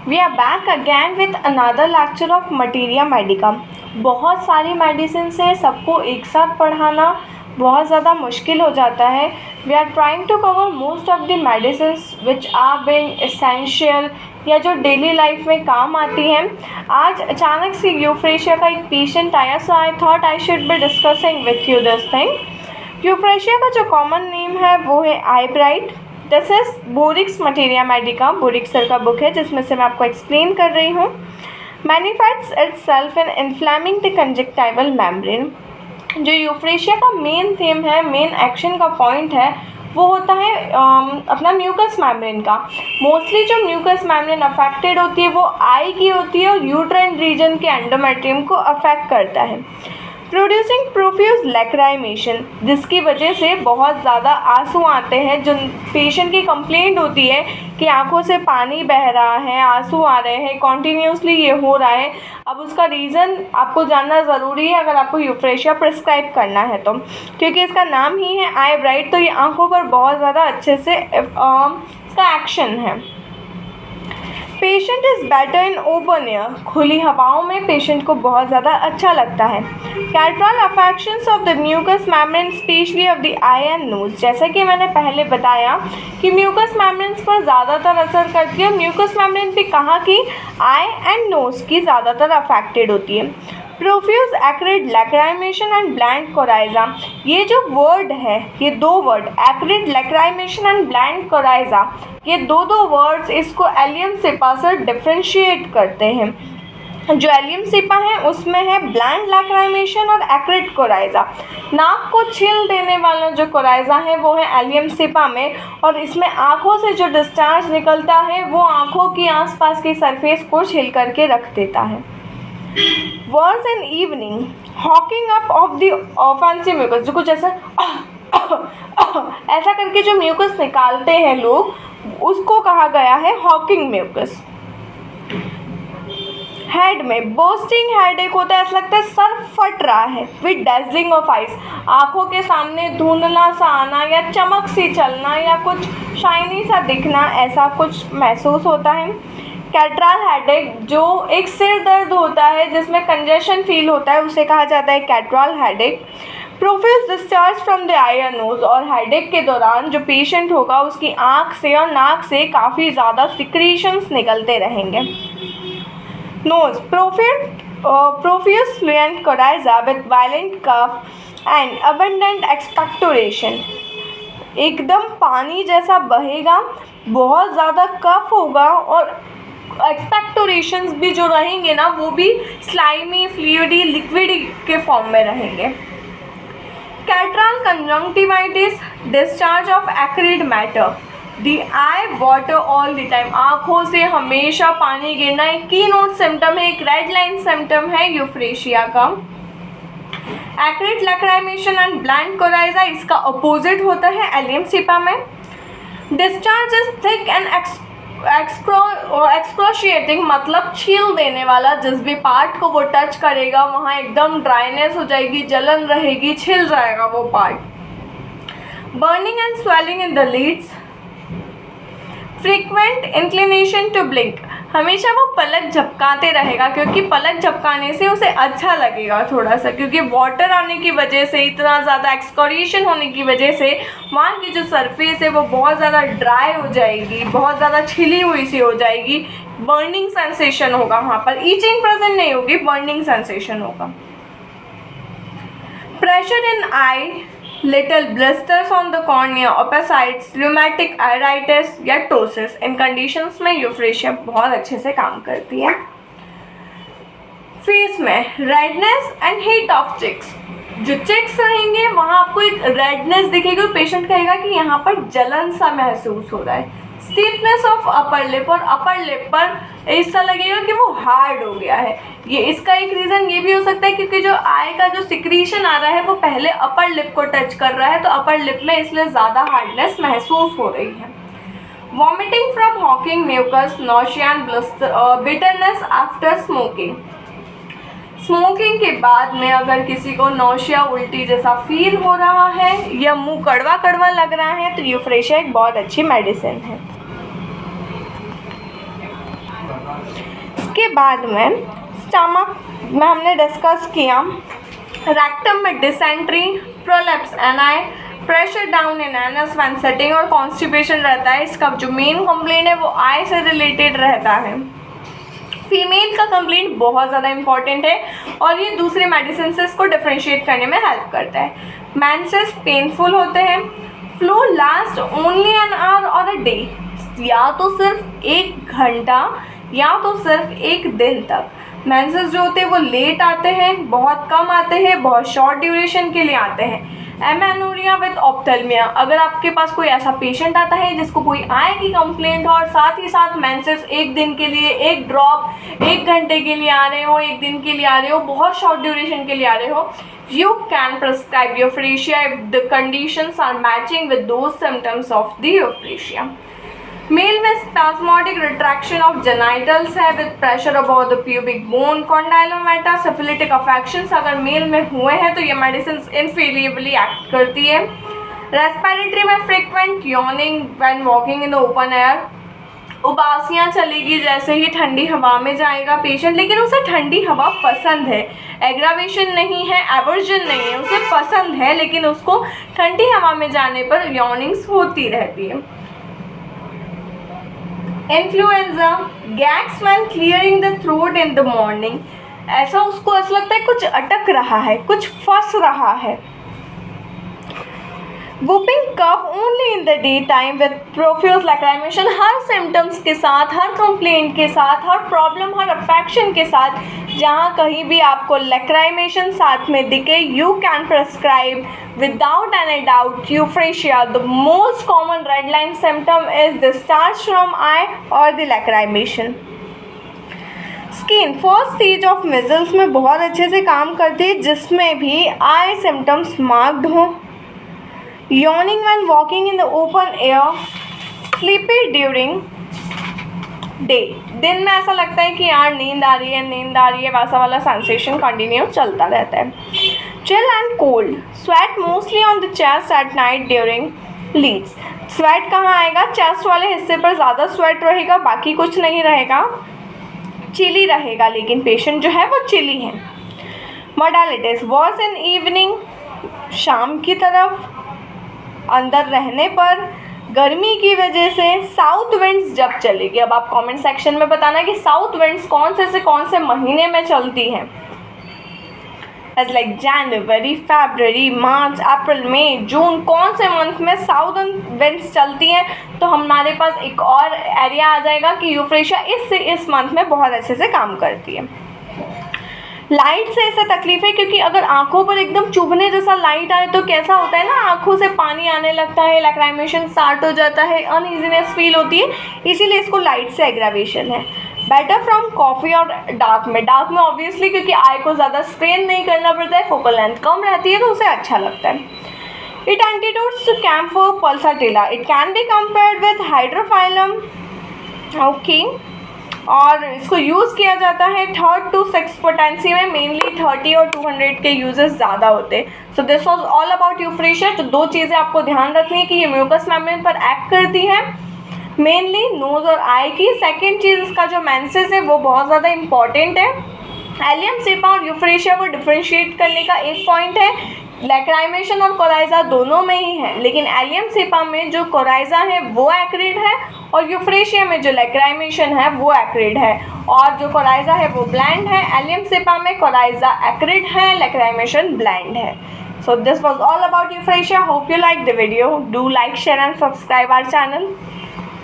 We are back again with another lecture of materia medica. बहुत सारी medicine है, सबको एक साथ पढ़ाना बहुत ज़्यादा मुश्किल हो जाता है। We are trying to cover most of the medicine which are being essential या जो डेली लाइफ में काम आती हैं। आज अचानक से यूफ्रेशिया का एक पेशेंट आया, so I thought I should be discussing with you this thing. यूफ्रेशिया का जो कॉमन नेम है वो है eye bright. This is Boericke's materia medica, Boericke's sir का बुक है जिसमें से मैं आपको एक्सप्लेन कर रही हूँ। Manifests itself in inflaming the conjunctival membrane. जो यूफ्रेशिया का मेन थीम है, मेन एक्शन का पॉइंट है, वो होता है अपना म्यूकस मेम्ब्रेन का। मोस्टली जो म्यूकस मेम्ब्रेन अफेक्टेड होती है वो आई की होती है और यूट्राइन रीजन के एंडोमेट्रियम को अफेक्ट करता है, प्रोड्यूसिंग प्रोफ्यूज लैक्राइमेशन, जिसकी वजह से बहुत ज़्यादा आंसू आते हैं। जो पेशेंट की कंप्लेंट होती है कि आंखों से पानी बह रहा है, आंसू आ रहे हैं, कॉन्टीन्यूसली ये हो रहा है। अब उसका रीज़न आपको जानना ज़रूरी है अगर आपको यूफ्रेशिया प्रिस्क्राइब करना है तो, क्योंकि इसका नाम ही है आई ब्राइट, तो ये आंखों पर बहुत ज़्यादा अच्छे से इसका एक्शन है। Patient is better in open air, खुली हवाओं में पेशेंट को बहुत ज़्यादा अच्छा लगता है। Catarrhal affections of the mucous membrane specially of the eye and nose, जैसा कि मैंने पहले बताया कि म्यूकस मेम्ब्रेन्स पर ज़्यादातर असर करती है। म्यूकस मेम्ब्रेन भी कहाँ की, आई एंड नोज की ज़्यादातर अफेक्टेड होती है। Profuse acrid lachrymation and bland coryza, ये जो वर्ड है, ये दो word acrid lachrymation and bland coryza, ये दो वर्ड्स इसको एलियम सिपा से डिफ्रेंशिएट करते हैं। जो एलियम सिपा है उसमें है ब्लैंड लैक्राइमेशन और एक्रिड कोराइजा। नाक को छिल देने वाला जो कोराइजा है वो है एलियम सिपा में, और इसमें आँखों से जो डिस्चार्ज निकलता है वो आँखों की आसपास की सरफेस को छिल करके रख देता है। Worse in evening, hawking up of the offensive mucus, जो कुछ ऐसा ऐसा करके जो म्यूकस निकालते हैं लोग, उसको कहा गया है हॉकिंग म्यूकस। हेड में बोस्टिंग हेडेक होता है, ऐसा लगता है सर फट रहा है। विद डैजलिंग ऑफ आइज, आँखों के सामने धुंधला सा आना या चमक सी चलना या कुछ शाइनी सा दिखना, ऐसा कुछ महसूस होता है। कैटरल हेडेक, जो एक सिर दर्द होता है जिसमें कंजेशन फील होता है, उसे कहा जाता है catarrhal headache. Profuse discharge from the eye और नोज, और हेडेक के दौरान जो पेशेंट होगा उसकी आँख से और नाक से काफ़ी ज़्यादा सिक्रीशंस निकलते रहेंगे। Nose, profuse fluent coryza with violent cough and abundant expectoration, एकदम पानी जैसा बहेगा, बहुत ज़्यादा कफ होगा और एक्सपेक्टोरेशंस भी जो रहेंगे ना वो भी स्लाइमी, फ्लूइडी, लिक्विडी के फॉर्म में रहेंगे। Catarrhal conjunctivitis, discharge of acrid matter, the I water all the time, आँखों से हमेशा पानी गिरना एक की नोट सिम्टम है, एक रेड लाइन सिम्टम है यूफ्रेशिया का। Acrid lachrymation and bland coryza, इसका अपोजिट होता है एलियम सिपा में। Discharge is thick and excoriating, मतलब छील देने वाला, जिस भी पार्ट को वो टच करेगा वहाँ एकदम ड्राइनेस हो जाएगी, जलन रहेगी, छिल जाएगा वो part. Burning and swelling in the lids, frequent inclination to blink, हमेशा वो पलक झपकाते रहेगा, क्योंकि पलक झपकाने से उसे अच्छा लगेगा थोड़ा सा, क्योंकि वाटर आने की वजह से, इतना ज़्यादा एक्सकोरिएशन होने की वजह से वहाँ की जो सरफेस है वो बहुत ज़्यादा ड्राई हो जाएगी, बहुत ज़्यादा छिली हुई सी हो जाएगी। बर्निंग सेंसेशन होगा वहाँ पर, ईचिंग प्रेजेंट नहीं होगी, बर्निंग सेंसेशन होगा। Pressure in eye, little blisters on the cornea, opacities, rheumatic iritis या टोसिस, इन कंडीशंस में यूफ्रेशिया बहुत अच्छे से काम करती है। फेस में redness and heat of cheeks, जो चिक्स रहेंगे वहाँ आपको एक रेडनेस दिखेगी, पेशेंट कहेगा कि यहाँ पर जलन सा महसूस हो रहा है। स्टीफनेस ऑफ अपर लिप, और अपर लिप पर ऐसा लगेगा कि वो हार्ड हो गया है। ये इसका एक रीज़न ये भी हो सकता है क्योंकि जो आई का जो सिक्रीशन आ रहा है वो पहले अपर लिप को टच कर रहा है, तो अपर लिप में इसलिए ज़्यादा हार्डनेस महसूस हो रही है। Vomiting from hawking mucus, nausea and bitterness after smoking, smoking के बाद में अगर किसी को नौशिया, उल्टी जैसा फील हो रहा है या मुंह कड़वा कड़वा लग रहा है तो यूफ्रेशिया एक बहुत अच्छी मेडिसिन है। उसके बाद में स्टमक में हमने डिस्कस किया, रेक्टम में dysentery, prolapse ani, pressure down in anus when sitting और कॉन्स्टिपेशन रहता है। इसका जो मेन कंप्लेंट है वो आई से रिलेटेड रहता है। फीमेल का कंप्लेंट बहुत ज़्यादा इंपॉर्टेंट है और ये दूसरे मेडिसिन से इसको डिफ्रेंशिएट करने में हेल्प करता है। मेंसेस पेनफुल होते हैं, flow last only an hour और अ डे, या तो सिर्फ 1 घंटा या तो सिर्फ 1 दिन तक। मेंसेस जो होते हैं वो लेट आते हैं, बहुत कम आते हैं, बहुत शॉर्ट ड्यूरेशन के लिए आते हैं। एमेनोरिया विद ऑप्थेल्मिया, अगर आपके पास कोई ऐसा पेशेंट आता है जिसको कोई आई की कंप्लेंट हो और साथ ही साथ मेंसेस 1 दिन के लिए 1 ड्रॉप 1 घंटे के लिए आ रहे हो, 1 दिन के लिए आ रहे हो, बहुत शॉर्ट ड्यूरेशन के लिए आ रहे हो, you can prescribe euphrasia if the conditions are matching with those symptoms of the euphrasia. Male में स्पास्मोडिक रिट्रैक्शन ऑफ जेनाइटल्स है with pressure about the pubic bone, condylomata, syphilitic affections अगर male में हुए हैं तो ये मेडिसिन इनफेलिएबली एक्ट करती है। रेस्पिरेटरी में frequent yawning when walking in the open air, उबासियाँ चलेगी जैसे ही ठंडी हवा में जाएगा पेशेंट, लेकिन उसे ठंडी हवा पसंद है, एग्रावेशन नहीं है, एवर्जन नहीं है, उसे पसंद है, लेकिन उसको ठंडी हवा में जाने पर यॉर्निंग्स होती रहती है। Influenza, gags when clearing the throat in the morning, ऐसा उसको ऐसा लगता है कुछ अटक रहा है, कुछ फंस रहा है। Whooping cough only in the day time with profuse lachrymation, हर सिम्टम्स के साथ, हर कंप्लेंट के साथ, हर प्रॉब्लम, हर अफेक्शन के साथ जहाँ कहीं भी आपको लैक्राइमेशन साथ में दिखे, you can prescribe without any doubt euphrasia. The most common red line symptom is the starch from eye or the lacrimation. Skin first stage of measles में बहुत अच्छे से काम करती है, जिसमें भी आई सिम्टम्स मार्क्ड हों। Yawning when walking in the open air, sleepy during day, दिन में ऐसा लगता है कि यार नींद आ रही है, वैसा वाला सेंसेशन कंटिन्यू चलता रहता है। Chill and cold, sweat mostly on the chest at night during leads, sweat कहाँ आएगा, चेस्ट वाले हिस्से पर ज़्यादा स्वेट रहेगा, बाकी कुछ नहीं रहेगा, चिली रहेगा, लेकिन पेशेंट जो है वो चिली है। मोडालिटीज़, वर्स इन इवनिंग, शाम की तरफ, अंदर रहने पर, गर्मी की वजह से, साउथ विंड्स जब चलेगी। अब आप कमेंट सेक्शन में बताना कि साउथ विंड्स कौन से महीने में चलती हैं। एज लाइक जनवरी, फरवरी, मार्च, अप्रैल, मई, जून, कौन से मंथ में साउदर्न विंड्स चलती हैं, तो हमारे पास एक और एरिया आ जाएगा कि यूफ्रेशिया इस मंथ में बहुत अच्छे से काम करती है। लाइट से ऐसा तकलीफ है क्योंकि अगर आंखों पर एकदम चुभने जैसा लाइट आए तो कैसा होता है ना, आंखों से पानी आने लगता है, लैक्राइमेशन स्टार्ट हो जाता है, अनइजीनेस फील होती है, इसीलिए इसको लाइट से एग्रावेशन है। बेटर फ्रॉम कॉफ़ी और डार्क में ऑब्वियसली क्योंकि आई को ज़्यादा स्ट्रेन नहीं करना पड़ता है, फोकल लेंथ कम रहती है तो उसे अच्छा लगता है। It antidotes to camphor pulsatilla, it can be compared with hydrophyllum, okay, और इसको यूज़ किया जाता है 3rd to 6th पोटेंसी में, मेनली 30 और 200 के यूजेस ज़्यादा होते हैं। So this was all about Euphrasia. तो 2 चीज़ें आपको ध्यान रखनी है कि ये म्यूकस मेम्ब्रेन पर एक्ट करती है, मेनली नोज़ और आई की। सेकेंड चीज़, इसका जो मेंसेस है वो बहुत ज़्यादा इंपॉर्टेंट है। एलियम सेपा और यूफ्रेशिया को डिफ्रेंशिएट करने का एक पॉइंट है, लैक्राइमेशन और कोराइजा दोनों में ही है, लेकिन एलियम सेपा में जो कोराइजा है वो एक्रिड है और यूफ्रेशिया में जो लैक्राइमेशन है वो एक्रिड है, और जो कोराइजा है वो ब्लैंड है। एलियम सेपा में कोराइजा एक्रिड है, लैक्राइमेशन ब्लैंड है। So this was all about euphrasia. Hope you liked the video. Do like, share and subscribe our channel.